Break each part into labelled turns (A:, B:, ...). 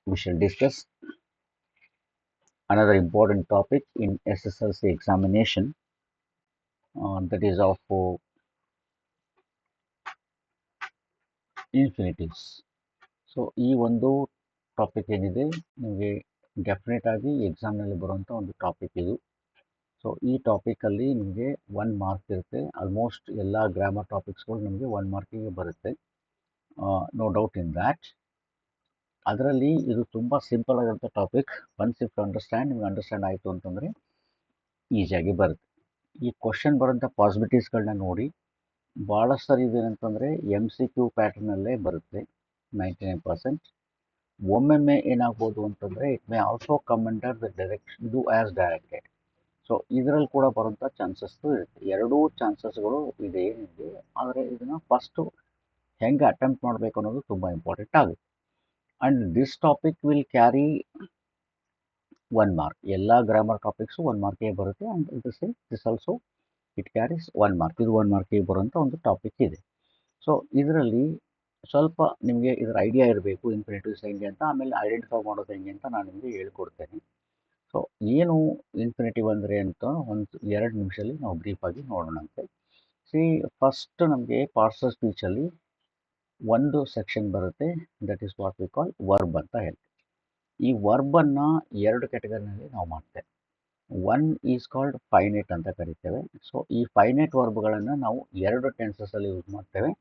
A: we shall discuss another important topic in SSLC examination, that is of infinitives. So ಈ ಒಂದು topic ಏನಿದೆ ನಿಮಗೆ definite ಆಗಿ ಎಕ್ಸಾಮ್ನಲ್ಲಿ ಬರುವಂಥ ಒಂದು ಟಾಪಿಕ್ ಇದು. ಸೊ ಈ ಟಾಪಿಕಲ್ಲಿ ನಿಮಗೆ 1 ಮಾರ್ಕ್ ಇರುತ್ತೆ. ಆಲ್ಮೋಸ್ಟ್ ಎಲ್ಲ ಗ್ರಾಮರ್ ಟಾಪಿಕ್ಸ್ಗಳು ನಿಮಗೆ 1 ಮಾರ್ಕಿಗೆ ಬರುತ್ತೆ, ನೋ ಡೌಟ್ ಇನ್ ದ್ಯಾಟ್. ಅದರಲ್ಲಿ ಇದು ತುಂಬ ಸಿಂಪಲ್ ಆಗಿರೋಂಥ ಟಾಪಿಕ್. ಒನ್ಸ್ ಇಫ್ ಅಂಡರ್ಸ್ಟ್ಯಾಂಡ್, ನಿಮ್ಗೆ ಅಂಡರ್ಸ್ಟ್ಯಾಂಡ್ ಆಯಿತು ಅಂತಂದರೆ ಈಸಿಯಾಗಿ ಬರುತ್ತೆ. ಈ ಕ್ವಶನ್ ಬರೋಂಥ ಪಾಸಿಬಿಲಿಟೀಸ್ಗಳನ್ನ ನೋಡಿ. ಭಾಳಷ್ಟು ಸರಿ ಇದೇನಂತಂದರೆ MCQ ಪ್ಯಾಟರ್ನಲ್ಲೇ ಬರುತ್ತೆ 99%. ಒಮ್ಮೊಮ್ಮೆ ಏನಾಗ್ಬೋದು ಅಂತಂದರೆ it may also come under the direction do as directed. So ಇದರಲ್ಲಿ ಕೂಡ ಬರೋಂಥ ಚಾನ್ಸಸ್ಸು ಇರುತ್ತೆ. ಎರಡೂ ಚಾನ್ಸಸ್ಗಳು ಇದೆ ಏನಿದೆ. ಆದರೆ ಇದನ್ನು ಫಸ್ಟು ಹೆಂಗೆ ಅಟೆಂಪ್ಟ್ ಮಾಡಬೇಕು ಅನ್ನೋದು ತುಂಬ ಇಂಪಾರ್ಟೆಂಟ್ ಆಗುತ್ತೆ. And this topic will carry 1 mark. ಎಲ್ಲ ಗ್ರಾಮರ್ ಟಾಪಿಕ್ಸು 1 ಮಾರ್ಕಿಗೆ ಬರುತ್ತೆ. And this also it carries 1 mark. ಇದು 1 ಮಾರ್ಕಿಗೆ ಬರುವಂಥ ಒಂದು ಟಾಪಿಕ್ ಇದೆ. ಸೊ ಇದರಲ್ಲಿ ಸ್ವಲ್ಪ ನಿಮಗೆ ಇದರ ಐಡಿಯಾ ಇರಬೇಕು, ಇನ್ಫಿನಿಟಿವ್ಸ್ ಹೆಂಗೆ ಅಂತ, ಆಮೇಲೆ ಐಡೆಂಟಿಫೈ ಮಾಡೋದು ಹೆಂಗೆ ಅಂತ ನಾನು ನಿಮಗೆ ಹೇಳ್ಕೊಡ್ತೇನೆ. ಸೊ ಏನು ಇನ್ಫಿನಿಟಿವ್ ಅಂದರೆ ಅಂತ ಒಂದು 2 ನಿಮಿಷದಲ್ಲಿ ನಾವು ಬ್ರೀಫಾಗಿ ನೋಡೋಣಂತೆ. ಫಸ್ಟ್ ನಮಗೆ ಪಾರ್ಟ್ಸ್ ಆಫ್ ಸ್ಪೀಚಲ್ಲಿ ಒಂದು ಸೆಕ್ಷನ್ ಬರುತ್ತೆ, that is what we call verb ಅಂತ ಹೇಳ್ತೀವಿ. ಈ ವರ್ಬನ್ನು 2 ಕ್ಯಾಟಗರಿನಲ್ಲಿ ನಾವು ಮಾಡ್ತೇವೆ. ಒನ್ ಈಸ್ ಕಾಲ್ಡ್ ಫೈನೈಟ್ ಅಂತ ಕರಿತೇವೆ. ಸೊ ಈ ಫೈನೈಟ್ ವರ್ಬ್ಗಳನ್ನು ನಾವು 2 ಟೆನ್ಸಸಲ್ಲಿ ಯೂಸ್ ಮಾಡ್ತೇವೆ.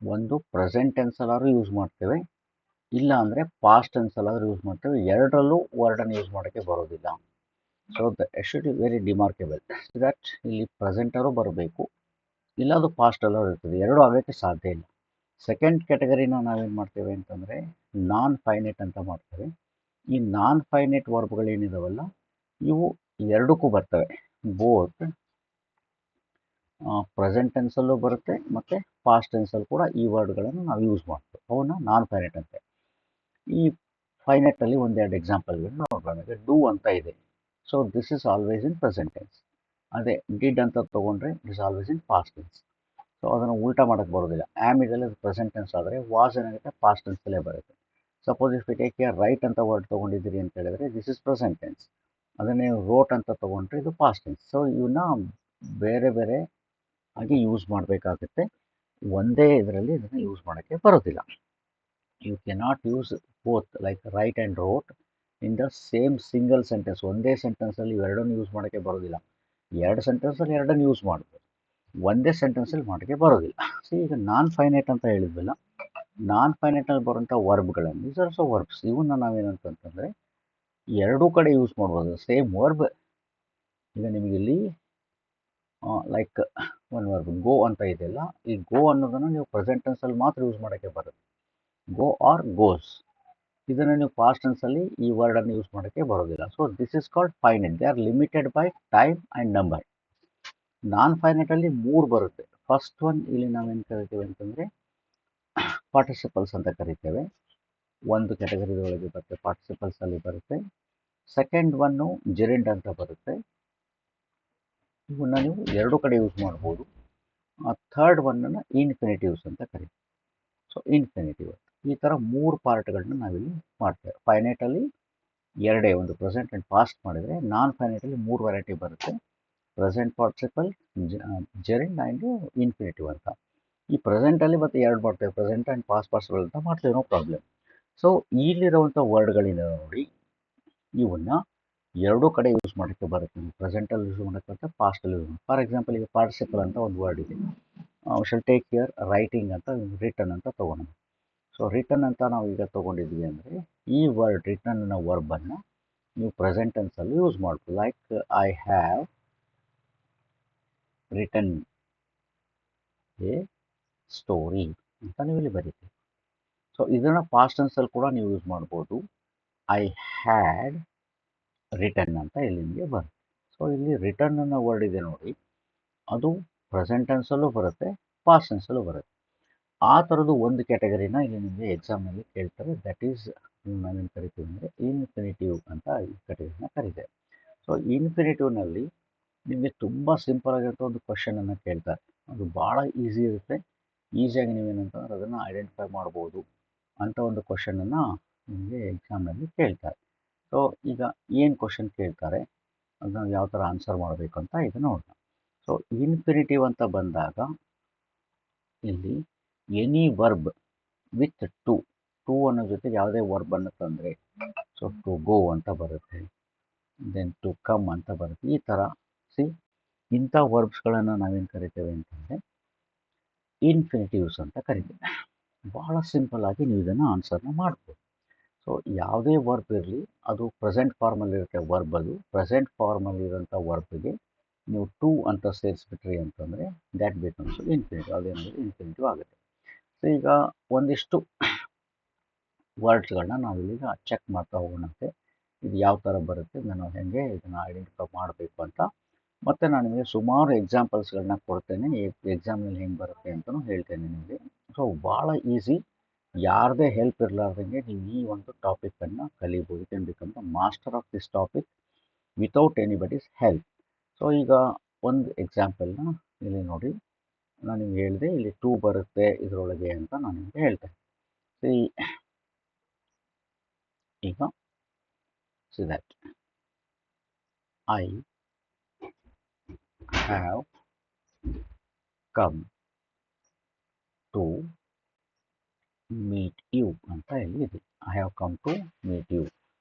A: ಒಂದು ಪ್ರೆಸೆಂಟ್ ಟೆನ್ಸಲ್ಲಾದ್ರೂ ಯೂಸ್ ಮಾಡ್ತೇವೆ, ಇಲ್ಲ ಅಂದರೆ ಪಾಸ್ಟ್ ಟೆನ್ಸಲ್ಲಾದ್ರೂ ಯೂಸ್ ಮಾಡ್ತೇವೆ. ಎರಡರಲ್ಲೂ ವರ್ಡನ್ನು ಯೂಸ್ ಮಾಡೋಕ್ಕೆ ಬರೋದಿಲ್ಲ. So that should very remarkable that ಇಲ್ಲಿ ಪ್ರೆಸೆಂಟರೂ ಬರಬೇಕು, ಇಲ್ಲ ಅದು ಪಾಸ್ಟಲ್ಲೂ ಇರ್ತದೆ. ಎರಡೂ ಆಗೋಕ್ಕೆ ಸಾಧ್ಯ ಇಲ್ಲ. ಸೆಕೆಂಡ್ ಕ್ಯಾಟಗರಿನ ನಾವೇನು ಮಾಡ್ತೇವೆ ಅಂತಂದರೆ ನಾನ್ ಫೈನೈಟ್ ಅಂತ ಮಾಡ್ತೇವೆ. ಈ ನಾನ್ ಫೈನೈಟ್ ವರ್ಬ್ಗಳೇನಿದಾವಲ್ಲ ಇವು ಎರಡಕ್ಕೂ ಬರ್ತವೆ. ಬೋತ್ ಪ್ರೆಸೆಂಟ್ ಟೆನ್ಸಲ್ಲೂ ಬರುತ್ತೆ ಮತ್ತು ಪಾಸ್ಟ್ ಟೆನ್ಸಲ್ಲಿ ಕೂಡ ಈ ವರ್ಡ್ಗಳನ್ನು ನಾವು ಯೂಸ್ ಮಾಡ್ತೇವೆ. ಅವನ್ನ ನಾನ್ ಫೈನೈಟ್ ಅಂತೆ. ಈ ಫೈನೈಟಲ್ಲಿ ಒಂದೆರಡು ಎಕ್ಸಾಂಪಲ್ಗಳನ್ನ ನೋಡೋಣ. ಡೂ ಅಂತ ಇದೆ. So this is always in present tense. ಅದೇ ಡಿಡ್ ಅಂತ ತೊಗೊಂಡ್ರೆ it is always in past tense. So ಅದನ್ನು ಉಲ್ಟಾ ಮಾಡೋಕ್ಕೆ ಬರೋದಿಲ್ಲ. ಆ್ಯಮ್ ಇದೆಲ್ಲ ಅದು ಪ್ರೆಸೆಂಟ್ ಟೆನ್ಸ್ ಆದರೆ ವಾಸ್ ಏನಾಗುತ್ತೆ ಪಾಸ್ಟ್ ಟೆನ್ಸಲ್ಲೇ ಬರುತ್ತೆ. Suppose if you take write ಅಂತ ವರ್ಡ್ ತೊಗೊಂಡಿದ್ದೀರಿ ಅಂತ ಹೇಳಿದ್ರೆ ದಿಸ್ ಇಸ್ ಪ್ರೆಸೆಂಟ್ ಟೆನ್ಸ್. ಅದನ್ನೇ ರೋಟ್ ಅಂತ ತೊಗೊಂಡ್ರೆ ಇದು ಪಾಸ್ಟ್ ಟೆನ್ಸ್. ಸೊ ಇವನ್ನ ಬೇರೆ ಬೇರೆ ಆಗಿ ಯೂಸ್ ಮಾಡಬೇಕಾಗುತ್ತೆ. ಒಂದೇ ಇದರಲ್ಲಿ ಇದನ್ನು ಯೂಸ್ ಮಾಡೋಕ್ಕೆ ಬರೋದಿಲ್ಲ. You cannot use both like write and wrote in the same single sentence. ಒಂದೇ ಸೆಂಟೆನ್ಸಲ್ಲಿ ಇವೆರಡನ್ನು ಯೂಸ್ ಮಾಡೋಕ್ಕೆ ಬರೋದಿಲ್ಲ. 2 ಸೆಂಟೆನ್ಸಲ್ಲಿ ಎರಡನ್ನು ಯೂಸ್ ಮಾಡ್ಬೋದು, ಒಂದೇ ಸೆಂಟೆನ್ಸಲ್ಲಿ ಮಾಡೋಕ್ಕೆ ಬರೋದಿಲ್ಲ. ಸೊ ಈಗ ನಾನ್ ಫೈನೈಟ್ ಅಂತ ಹೇಳಿದ್ವಲ್ಲ, ನಾನ್ ಫೈನೈಟಲ್ಲಿ ಬರುವಂಥ ವರ್ಬ್ಗಳನ್ನು ಈಸ್ ಆಲ್ಸೋ ವರ್ಬ್ಸ್. ಇವನ್ನ ನಾವೇನಂತಂದರೆ ಎರಡೂ ಕಡೆ ಯೂಸ್ ಮಾಡ್ಬೋದು. Same verb. ಈಗ ನಿಮಗಿಲ್ಲಿ ಲೈಕ್ ಒಂದು ವರ್ಬ್ ಗೋ ಅಂತ ಇದೆಯಲ್ಲ, ಈ ಗೋ ಅನ್ನೋದನ್ನು ನೀವು ಪ್ರೆಸೆಂಟ್ ಟೆನ್ಸಲ್ಲಿ ಮಾತ್ರ ಯೂಸ್ ಮಾಡೋಕ್ಕೆ ಬರುತ್ತೆ. Go or goes. ಇದನ್ನು ನೀವು ಪಾಸ್ಟ್ ಟೆನ್ಸಲ್ಲಿ ಈ ವರ್ಡನ್ನು ಯೂಸ್ ಮಾಡೋಕ್ಕೆ ಬರೋದಿಲ್ಲ. So this is called finite. They are limited by time and number. Non ಫೈನೈಟಲ್ಲಿ 3 ಬರುತ್ತೆ. ಫಸ್ಟ್ ಒನ್ ಇಲ್ಲಿ ನಾವೇನು ಕರಿತೇವೆ ಅಂತಂದರೆ ಪಾರ್ಟಿಸಿಪಲ್ಸ್ ಅಂತ ಕರಿತೇವೆ. ಒಂದು ಕ್ಯಾಟಗರಿದೊಳಗೆ ಬರುತ್ತೆ, ಪಾರ್ಟಿಸಿಪಲ್ಸಲ್ಲಿ ಬರುತ್ತೆ. ಸೆಕೆಂಡ್ ಒನ್ನು ಜೆರಿಂಡ್ ಅಂತ ಬರುತ್ತೆ. ಇವನ್ನ ನೀವು 2 ಕಡೆ ಯೂಸ್ ಮಾಡ್ಬೋದು. ಥರ್ಡ್ ಒನ್ನನ್ನು ಇನ್ಫಿನಿಟಿವ್ಸ್ ಅಂತ ಕರಿತೀವಿ. ಸೊ ಇನ್ಫಿನಿಟಿವ್ ಈ ಥರ 3 ಪಾರ್ಟ್ಗಳನ್ನ ನಾವಿಲ್ಲಿ ಮಾಡ್ತೇವೆ. ಫೈನೈಟಲ್ಲಿ 2, ಒಂದು ಪ್ರೆಸೆಂಟ್ ಆ್ಯಂಡ್ ಪಾಸ್ಟ್ ಮಾಡಿದರೆ, ನಾನ್ ಫೈನೈಟಲ್ಲಿ 3 ವೆರೈಟಿ ಬರುತ್ತೆ. ಪ್ರೆಸೆಂಟ್ ಪಾರ್ಟಿಸಿಪಲ್, ಜೆರಿಂಡ್ ಆ್ಯಂಡ್ ಇನ್ಫಿನಿಟಿವ್ ಅಂತ. ಈ ಪ್ರೆಸೆಂಟಲ್ಲಿ ಮತ್ತೆ 2 ಮಾಡ್ತೇವೆ, ಪ್ರೆಸೆಂಟ್ ಆ್ಯಂಡ್ ಪಾಸ್ಟ್ ಪಾರ್ಟಿಸಿಪಲ್ ಅಂತ ಮಾಡ್ತೇವೆ, ನೋ ಪ್ರಾಬ್ಲಮ್. ಸೊ ಇಲ್ಲಿರುವಂಥ ವರ್ಡ್ಗಳಿಂದ ನೋಡಿ ಇವನ್ನ 2 ಕಡೆ ಯೂಸ್ ಮಾಡೋಕ್ಕೆ ಬರುತ್ತೆ. ಪ್ರೆಸೆಂಟಲ್ಲಿ ಯೂಸ್ ಮಾಡೋಕ್ಕೆ ಬರುತ್ತೆ, ಪಾಸ್ಟಲ್ಲಿ ಯೂಸ್ ಮಾಡೋಕ್ಕೆ. ಫಾರ್ ಎಕ್ಸಾಂಪಲ್ ಈಗ ಪಾರ್ಟಿಸಿಪಲ್ ಅಂತ ಒಂದು ವರ್ಡ್ ಇದೆ. ಶಲ್ ಟೇಕ್ ಹಿಯರ್ ರೈಟಿಂಗ್ ಅಂತ, ರಿಟರ್ನ್ ಅಂತ ತೊಗೊಳೋಣ. ಸೊ ರಿಟರ್ನ್ ಅಂತ ನಾವು ಈಗ ತೊಗೊಂಡಿದ್ವಿ ಅಂದರೆ ಈ ವರ್ಡ್ ರಿಟರ್ನ್ ಅನ್ನೋ ವರ್ಬನ್ನು ನೀವು ಪ್ರೆಸೆಂಟ್ ಟೆನ್ಸಲ್ಲಿ ಯೂಸ್ ಮಾಡ್ಬೋದು. Like I have written a story ಅಂತ ನೀವು ಇಲ್ಲಿ ಬರೀತೀವಿ. ಸೊ ಇದನ್ನು ಪಾಸ್ಟ್ ಟೆನ್ಸಲ್ಲಿ ಕೂಡ ನೀವು ಯೂಸ್ ಮಾಡ್ಬೋದು. ಐ ಹ್ಯಾಡ್ ರಿಟರ್ನ್ ಅಂತ ಇಲ್ಲಿ ನಿಮಗೆ ಬರುತ್ತೆ. ಸೊ ಇಲ್ಲಿ ರಿಟರ್ನ್ ಅನ್ನೋ ವರ್ಡ್ ಇದೆ ನೋಡಿ, ಅದು ಪ್ರೆಸೆಂಟ್ ಟೆನ್ಸಲ್ಲೂ ಬರುತ್ತೆ, ಪಾಸ್ಟ್ ಟೆನ್ಸಲ್ಲೂ ಬರುತ್ತೆ. ಆ ಥರದ್ದು ಒಂದು ಕ್ಯಾಟಗರಿನ ಇಲ್ಲಿ ನಿಮಗೆ ಎಕ್ಸಾಮ್ನಲ್ಲಿ ಕೇಳ್ತಾರೆ. ದಟ್ ಈಸ್ ನಾವೇನು ಕರಿತೀವಿ ಅಂದರೆ ಇನ್ಫಿನಿಟಿವ್ ಅಂತ ಈ ಕ್ಯಾಟಗರಿನ ಕರೀತೇವೆ. ಸೊ ಇನ್ಫಿನಿಟಿವ್ನಲ್ಲಿ ನಿಮಗೆ ತುಂಬ ಸಿಂಪಲ್ ಆಗಿರೋ ಒಂದು ಕ್ವಶನನ್ನು ಕೇಳ್ತಾರೆ. ಅದು ಭಾಳ ಈಸಿ ಇರುತ್ತೆ. ಈಸಿಯಾಗಿ ನೀವೇನಂತಂದ್ರೆ ಅದನ್ನು ಐಡೆಂಟಿಫೈ ಮಾಡ್ಬೋದು ಅಂತ ಒಂದು ಕ್ವಶನನ್ನು ನಿಮಗೆ ಎಕ್ಸಾಮ್ನಲ್ಲಿ ಕೇಳ್ತಾರೆ. ಸೊ ಈಗ ಏನು ಕ್ವಶನ್ ಕೇಳ್ತಾರೆ ಅದು ನಾವು ಯಾವ ಥರ ಆನ್ಸರ್ ಮಾಡಬೇಕು ಅಂತ ಈಗ ನೋಡೋಣ. ಸೊ ಇನ್ಫಿನಿಟಿವ್ ಅಂತ ಬಂದಾಗ ಇಲ್ಲಿ ಎನಿ ವರ್ಬ್ ವಿತ್ ಟು ಅನ್ನೋ ಜೊತೆಗೆ ಯಾವುದೇ ವರ್ಬನ್ನು ತಂದರೆ ಸೊ ಟು ಗೋ ಅಂತ ಬರುತ್ತೆ, ದೆನ್ ಟು ಕಮ್ ಅಂತ ಬರುತ್ತೆ. ಈ ಥರ ಇಂಥ ವರ್ಬ್ಸ್ಗಳನ್ನು ನಾವೇನು ಕರಿತೇವೆ ಅಂತಂದರೆ ಇನ್ಫಿನಿಟಿವ್ಸ್ ಅಂತ ಕರಿತೇವೆ. ಭಾಳ ಸಿಂಪಲ್ ಆಗಿ ನೀವು ಇದನ್ನು ಆನ್ಸರ್ನ ಮಾಡ್ಬೋದು. ಸೊ ಯಾವುದೇ ವರ್ಬ್ ಇರಲಿ ಅದು ಪ್ರೆಸೆಂಟ್ ಫಾರ್ಮಲ್ಲಿರುತ್ತೆ. ವರ್ಬ್ ಅದು ಪ್ರೆಸೆಂಟ್ ಫಾರ್ಮಲ್ಲಿರೋಂಥ ವರ್ಬ್ಗೆ ನೀವು ಟು ಅಂತ ಸೇರಿಸ್ಬಿಟ್ರಿ ಅಂತಂದರೆ ದ್ಯಾಟ್ ಬಿಕಮ್ಸ್ ಇನ್ಫಿನಿಟಿವ್. ಅದೇನಂದರೆ ಇನ್ಫಿನಿಟಿವ್ ಆಗುತ್ತೆ. ಸೊ ಈಗ ಒಂದಿಷ್ಟು ವರ್ಡ್ಸ್ಗಳನ್ನ ನಾವಿಲ್ಲಿಗ ಚೆಕ್ ಮಾಡ್ತಾ ಹೋಗೋಣಂತೆ. ಇದು ಯಾವ ಥರ ಬರುತ್ತೆ, ನಾನು ಹೇಗೆ ಇದನ್ನು ಐಡೆಂಟಿಫೈ ಮಾಡಬೇಕು ಅಂತ. ಮತ್ತು ನಾನು ನಿಮಗೆ ಸುಮಾರು ಎಕ್ಸಾಂಪಲ್ಸ್ಗಳನ್ನ ಕೊಡ್ತೇನೆ, ಎಕ್ಸಾಮ್ನಲ್ಲಿ ಹೆಂಗೆ ಬರುತ್ತೆ ಅಂತಲೂ ಹೇಳ್ತೇನೆ ನಿಮಗೆ. ಸೊ ಭಾಳ ಈಸಿ, ಯಾರದೇ ಹೆಲ್ಪ್ ಇರಲಾರ್ದಂಗೆ ನೀವು ಈ ಒಂದು ಟಾಪಿಕನ್ನು ಕಲಿಬೋದು. You can become the master of this topic without anybody's help. So ಈಗ ಒಂದು ಎಕ್ಸಾಂಪಲ್ನ ಇಲ್ಲಿ ನೋಡಿ, ನಾನು ನಿಮ್ಗೆ ಹೇಳಿದೆ ಇಲ್ಲಿ ಟು ಬರುತ್ತೆ ಇದರೊಳಗೆ ಅಂತ ನಾನು ನಿಮಗೆ ಹೇಳ್ತೇನೆ. ಈಗ see that I have come to meet you ಅಂತ ಇಲ್ಲಿ ಇದೆ. I have come to meet you.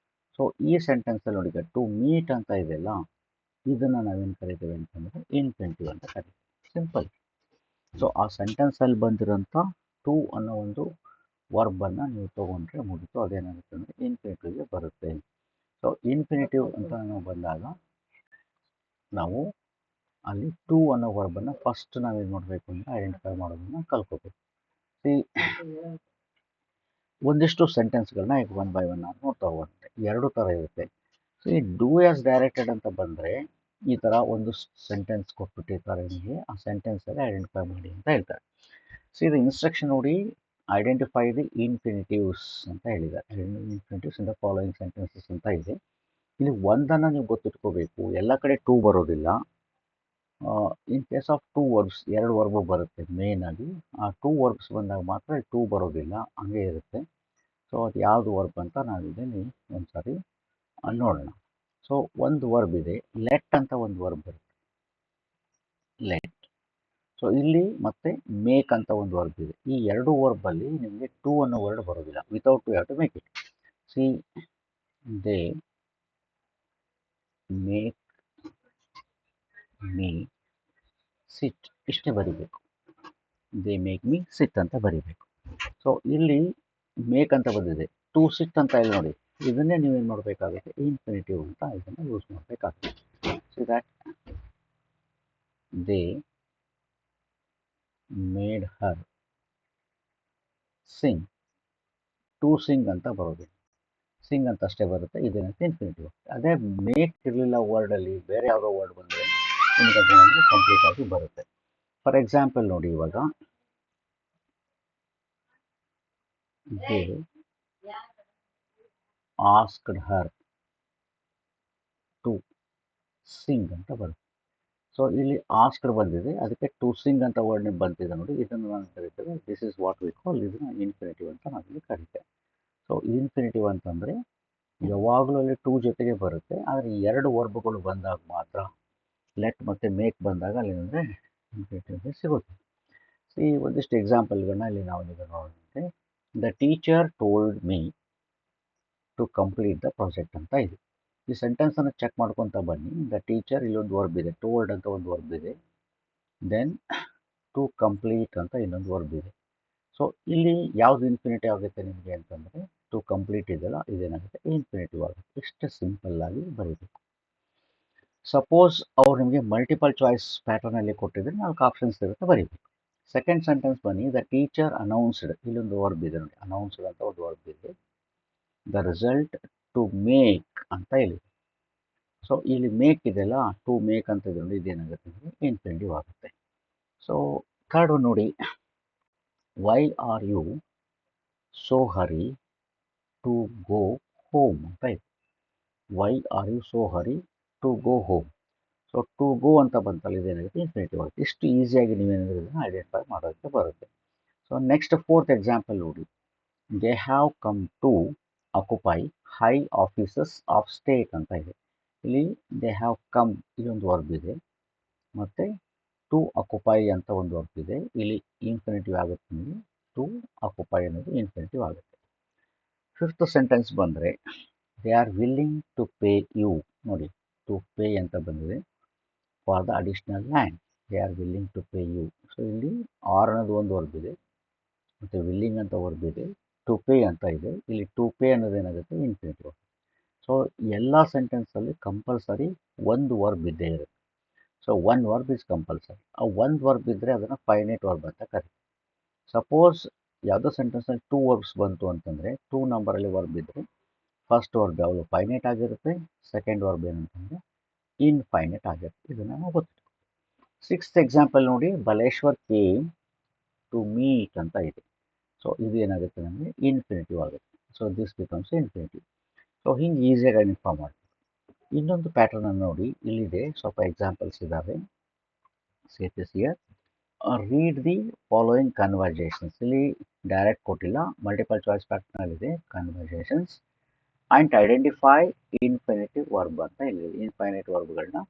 A: So ಈ ಸೆಂಟೆನ್ಸಲ್ಲಿ ನೋಡಿ, ಟು ಮೀಟ್ ಅಂತ ಇದೆಯಲ್ಲ, ಇದನ್ನು ನಾವೇನು ಕರಿತೇವೆ ಅಂತಂದರೆ ಇನ್ಫಿನಿಟಿವ್ ಅಂತ ಕರಿತೀವಿ. ಸಿಂಪಲ್. ಸೊ ಆ ಸೆಂಟೆನ್ಸಲ್ಲಿ ಬಂದಿರೋಂಥ ಟು ಅನ್ನೋ ಒಂದು ವರ್ಬನ್ನು ನೀವು ತೊಗೊಂಡ್ರೆ ಮುಗಿತು. ಅದೇನಾಗುತ್ತೆ ಅಂದರೆ ಇನ್ಫಿನಿಟಿವ್ಗೆ ಬರುತ್ತೆ. ಸೊ ಇನ್ಫಿನಿಟಿವ್ ಅಂತ ನಾವು ಬಂದಾಗ ನಾವು ಅಲ್ಲಿ ಟು ಅನ್ನೋ ವರ್ಬನ್ನು ಫಸ್ಟ್ ನಾವೇನು ಮಾಡಬೇಕು ಅಂದರೆ ಐಡೆಂಟಿಫೈ ಮಾಡೋದನ್ನು ಕಲ್ಕೋಬೇಕು. ಒಂದಿಷ್ಟು ಸೆಂಟೆನ್ಸ್ಗಳನ್ನ ಈಗ ಒನ್ ಬೈ ಒನ್ ನಾವು ನೋಡ್ತಾ ಹೋಗುತ್ತೆ. ಎರಡು ಥರ ಇರುತ್ತೆ. ಸೊ ಈ ಡೂ ಆಸ್ ಡೈರೆಕ್ಟೆಡ್ ಅಂತ ಬಂದರೆ ಈ ಥರ ಒಂದು ಸೆಂಟೆನ್ಸ್ ಕೊಟ್ಬಿಟ್ಟಿರ್ತಾರೆ ನಿಮಗೆ, ಆ ಸೆಂಟೆನ್ಸಲ್ಲಿ ಐಡೆಂಟಿಫೈ ಮಾಡಿ ಅಂತ ಹೇಳ್ತಾರೆ. ಸೊ ಇದು ಇನ್ಸ್ಟ್ರಕ್ಷನ್ ನೋಡಿ, ಐಡೆಂಟಿಫೈ ದಿ ಇನ್ಫಿನಿಟಿವ್ಸ್ ಅಂತ ಹೇಳಿದ್ದಾರೆ. ಇನ್ಫಿನಿಟಿವ್ಸ್ ಇನ್ ದ ಫಾಲೋಯಿಂಗ್ ಸೆಂಟೆನ್ಸಸ್ ಅಂತ ಇದೆ. ಇಲ್ಲಿ ಒಂದನ್ನು ನೀವು ಗೊತ್ತಿಟ್ಕೋಬೇಕು, ಎಲ್ಲ ಕಡೆ ಟೂ ಬರೋದಿಲ್ಲ. In case of two verbs, ಎರಡು ವರ್ಬ್ ಬರುತ್ತೆ ಮೇನ್ ಆಗಿ. ಆ ಟೂ ವರ್ಬ್ಸ್ ಬಂದಾಗ ಮಾತ್ರ ಟೂ ಬರೋದಿಲ್ಲ, ಹಂಗೆ ಇರುತ್ತೆ. ಸೊ ಅದು ಯಾವುದು ವರ್ಬ್ ಅಂತ ನಾವು ಇದನ್ನು ಒಂದು ಸಾರಿ ನೋಡೋಣ. ಸೊ ಒಂದು ವರ್ಬ್ ಇದೆ, ಲೆಟ್ ಅಂತ ಒಂದು ವರ್ಬ್ ಬರುತ್ತೆ, ಲೆಟ್. ಸೊ ಇಲ್ಲಿ ಮತ್ತೆ ಮೇಕ್ ಅಂತ ಒಂದು ವರ್ಬ್ ಇದೆ. ಈ ಎರಡು ವರ್ಬಲ್ಲಿ ನಿಮಗೆ ಟೂ ಅನ್ನೋ ವರ್ಡ್ ಬರೋದಿಲ್ಲ. Without to have to make it. See they make me sit, ಇಷ್ಟೇ ಬರಿಬೇಕು. ದೇ ಮೇಕ್ ಮೀ ಸಿಟ್ ಅಂತ ಬರಿಬೇಕು. ಸೊ ಇಲ್ಲಿ ಮೇಕ್ ಅಂತ ಬಂದಿದೆ, ಟು ಸಿಟ್ ಅಂತ ಇಲ್ಲಿ ನೋಡಿ, ಇದನ್ನೇ ನೀವೇನು ಮಾಡಬೇಕಾಗುತ್ತೆ, ಇನ್ಫಿನಿಟಿವ್ ಅಂತ ಇದನ್ನು ಯೂಸ್ ಮಾಡಬೇಕಾಗುತ್ತೆ. So that they made her sing, to sing ಅಂತ ಬರೋದಿಲ್ಲ, ಸಿಂಗ್ ಅಂತ ಅಷ್ಟೇ ಬರುತ್ತೆ. ಇದೇನಂತೆ ಇನ್ಫಿನಿಟಿವ್. ಅದೇ ಮೇಕ್ ಇರಲಿಲ್ಲ ವರ್ಡಲ್ಲಿ, ಬೇರೆ ಯಾವುದೋ ವರ್ಡ್ ಬಂದರೆ ನಿಮಗೆ ಅದೇನಂದರೆ ಕಂಪ್ಲೀಟ್ ಆಗಿ ಬರುತ್ತೆ. ಫಾರ್ ಎಕ್ಸಾಂಪಲ್ ನೋಡಿ, ಇವಾಗ they asked her to sing ಅಂತ ಬರುತ್ತೆ. ಸೊ ಇಲ್ಲಿ ಆಸ್ಕ್ಡ್ ಬಂದಿದೆ, ಅದಕ್ಕೆ ಟು ಸಿಂಗ್ ಅಂತ ವರ್ಡ್ ಬಂದಿದೆ ನೋಡಿ, ಇದನ್ನು ನಾನು ಕರಿತೇವೆ this is what we call, ಇದನ್ನು ಇನ್ಫಿನಿಟಿವ್ ಅಂತ ನಾವಿಲ್ಲಿ ಕರಿತೇವೆ. ಸೊ ಇನ್ಫಿನಿಟಿವ್ ಅಂತಂದರೆ ಯಾವಾಗಲೂ ಅಲ್ಲಿ ಟೂ ಜೊತೆಗೆ ಬರುತ್ತೆ, ಆದರೆ ಎರಡು ವರ್ಬ್ಗಳು ಬಂದಾಗ ಮಾತ್ರ, ಲೆಟ್ ಮತ್ತು ಮೇಕ್ ಬಂದಾಗ ಅಲ್ಲಿ ಅಂದರೆ ಇನ್ಫಿನಿಟಿವ್ ಸಿಗುತ್ತೆ. ಈ ಒಂದಿಷ್ಟು ಎಕ್ಸಾಂಪಲ್ಗಳನ್ನ ಇಲ್ಲಿ ನಾವು ಈಗ ನೋಡೋದಂತೆ. The teacher told me to complete the project ಅಂತ ಇದೆ. ಈ ಸೆಂಟೆನ್ಸನ್ನು ಚೆಕ್ ಮಾಡ್ಕೊತ ಬನ್ನಿ. ದ ಟೀಚರ್, ಇಲ್ಲೊಂದು ವರ್ಬ್ ಇದೆ, ಟೋಲ್ಡ್ ಅಂತ ಒಂದು ವರ್ಬ್ ಇದೆ, ದೆನ್ ಟು ಕಂಪ್ಲೀಟ್ ಅಂತ ಇನ್ನೊಂದು ವರ್ಬ್ ಇದೆ. ಸೊ ಇಲ್ಲಿ ಯಾವುದು ಇನ್ಫಿನಿಟಿವ್ ಆಗುತ್ತೆ ನಿಮಗೆ ಅಂತಂದರೆ ಟು ಕಂಪ್ಲೀಟ್ ಇದೆಯಲ್ಲ, ಇದೇನಾಗುತ್ತೆ ಇನ್ಫಿನಿಟಿವ್ ಆಗುತ್ತೆ. ಇಷ್ಟು ಸಿಂಪಲ್ ಆಗಿ ಬರೀಬೇಕು. ಸಪೋಸ್ ಅವ್ರು ನಿಮಗೆ ಮಲ್ಟಿಪಲ್ ಚಾಯ್ಸ್ ಪ್ಯಾಟರ್ನಲ್ಲಿ ಕೊಟ್ಟಿದ್ರೆ 4 ಆಪ್ಷನ್ಸ್ ಇರುತ್ತೆ, ಬರೀಬೇಕು. ಸೆಕೆಂಡ್ ಸೆಂಟೆನ್ಸ್ ಬನ್ನಿ. ದ ಟೀಚರ್ ಅನೌನ್ಸ್ಡ್, ಇಲ್ಲೊಂದು ವರ್ಬ್ ಇದೆ ನೋಡಿ, ಅನೌನ್ಸ್ಡ್ ಅಂತ ಒಂದು ವರ್ಬ್ ಇದೆ. ದ ರಿಸಲ್ಟ್ ಟು ಮೇಕ್ ಅಂತ ಹೇಳಿ. ಸೊ ಇಲ್ಲಿ ಮೇಕ್ ಇದೆಯಲ್ಲ, ಟು ಮೇಕ್ ಅಂತ ಇದೆ ನೋಡಿ, ಇದೇನಾಗುತ್ತೆ ಅಂದರೆ ಇನ್ಫಿನಿಟಿವ್ ಆಗುತ್ತೆ. ಸೊ ಥರ್ಡ್ ನೋಡಿ, why are you so hurry to go home ಅಂತ ಇದೆ. Why are you so hurry to go home. So to go ಅಂತ ಬಂತಲ್ಲ, ಇದೇನಾಗುತ್ತೆ ಇನ್ಫಿನಿಟಿವ್ ಆಗುತ್ತೆ. ಇಷ್ಟು ಈಸಿಯಾಗಿ ನೀವೇನಾದರೂ ಇದನ್ನು ಐಡೆಂಟಿಫೈ ಮಾಡೋದಕ್ಕೆ ಬರುತ್ತೆ. ಸೊ ನೆಕ್ಸ್ಟ್ ಫೋರ್ತ್ ಎಕ್ಸಾಂಪಲ್ ನೋಡಿ. They have come to occupy high offices of state ಅಂತ ಇದೆ. ಇಲ್ಲಿ ದೇ ಹ್ಯಾವ್ ಕಮ್ ಇದೊಂದು ವರ್ಬ್ ಇದೆ, ಮತ್ತು ಟು ಆಕ್ಯುಪೈ ಅಂತ ಒಂದು ವರ್ಬ್ ಇದೆ. ಇಲ್ಲಿ ಇನ್ಫಿನಿಟಿವ್ ಆಗುತ್ತೆ ನಿಮಗೆ, ಟು ಆಕ್ಯುಪೈ ಅನ್ನೋದು ಇನ್ಫಿನಿಟಿವ್ ಆಗುತ್ತೆ. ಫಿಫ್ತ್ ಸೆಂಟೆನ್ಸ್ ಬಂದರೆ they are willing to pay you. ನೋಡಿ, ಟು ಪೇ ಅಂತ ಬಂದಿದೆ for the additional land. They are willing to pay you. So ಇಲ್ಲಿ ಆರ್ ಅನ್ನೋದು ಒಂದು ವರ್ಬ್ ಇದೆ, ಮತ್ತು ವಿಲ್ಲಿಂಗ್ ಅಂತ ವರ್ಬ್ ಇದೆ, ಟು ಪೇ ಅಂತ ಇದೆ. ಇಲ್ಲಿ ಟು ಪೇ ಅನ್ನೋದು ಏನಾಗುತ್ತೆ, ಇನ್ಫಿನಿಟಿವ್. ಸೊ ಎಲ್ಲ ಸೆಂಟೆನ್ಸಲ್ಲಿ ಕಂಪಲ್ಸರಿ ಒಂದು ವರ್ಬ್ ಇದ್ದೇ ಇರುತ್ತೆ. So one verb is compulsory. ಆ ಒಂದು ವರ್ಬ್ ಇದ್ದರೆ ಅದನ್ನು ಫೈನೈಟ್ ವರ್ಬ್ ಅಂತ ಕರೀತೀವಿ. ಸಪೋಸ್ ಯಾವುದೋ ಸೆಂಟೆನ್ಸ್ನಲ್ಲಿ ಟೂ ವರ್ಬ್ಸ್ ಬಂತು ಅಂತಂದರೆ, ಟೂ ನಂಬರಲ್ಲಿ ವರ್ಬ್ ಇದ್ದರೆ ಫಸ್ಟ್ ವರ್ಬ್ ಯಾವುದು ಫೈನೈಟ್ ಆಗಿರುತ್ತೆ, ಸೆಕೆಂಡ್ ವರ್ಬ್ ಏನಂತಂದರೆ ಇನ್ಫೈನೈಟ್ ಆಗಿರುತ್ತೆ. ಇದನ್ನು ನಾವು ಗೊತ್ತಿತ್ತು. ಸಿಕ್ಸ್ತ್ ಎಕ್ಸಾಂಪಲ್ ನೋಡಿ, ಬಲೇಶ್ವರ್ ಕೇಮ್ ಟು ಮೀಟ್ ಅಂತ ಇದೆ. ಸೊ ಇದು ಏನಾಗುತ್ತೆ ನಮಗೆ ಇನ್ಫಿನಿಟಿವ್ ಆಗುತ್ತೆ. So this becomes infinitive. So ಹಿಂಗೆ ಈಸಿಯಾಗಿ ಐಡೆಂಟಿಫೈ ಮಾಡ್ತೀವಿ. ಇನ್ನೊಂದು ಪ್ಯಾಟರ್ನನ್ನು ನೋಡಿ, ಇಲ್ಲಿದೆ ಸ್ವಲ್ಪ ಎಕ್ಸಾಂಪಲ್ಸ್ ಇದ್ದಾವೆ. Safe here. Read the following conversations. ಇಲ್ಲಿ ಡೈರೆಕ್ಟ್ ಕೊಟ್ಟಿಲ್ಲ, ಮಲ್ಟಿಪಲ್ ಚಾಯ್ಸ್ ಪ್ಯಾಟರ್ನಲ್ಲಿದೆ conversations. And identify infinitive verb ಅಂತ ಇಲ್ಲಿ ಇನ್ಫೈನೈಟ್ ವರ್ಬ್ಗಳನ್ನ,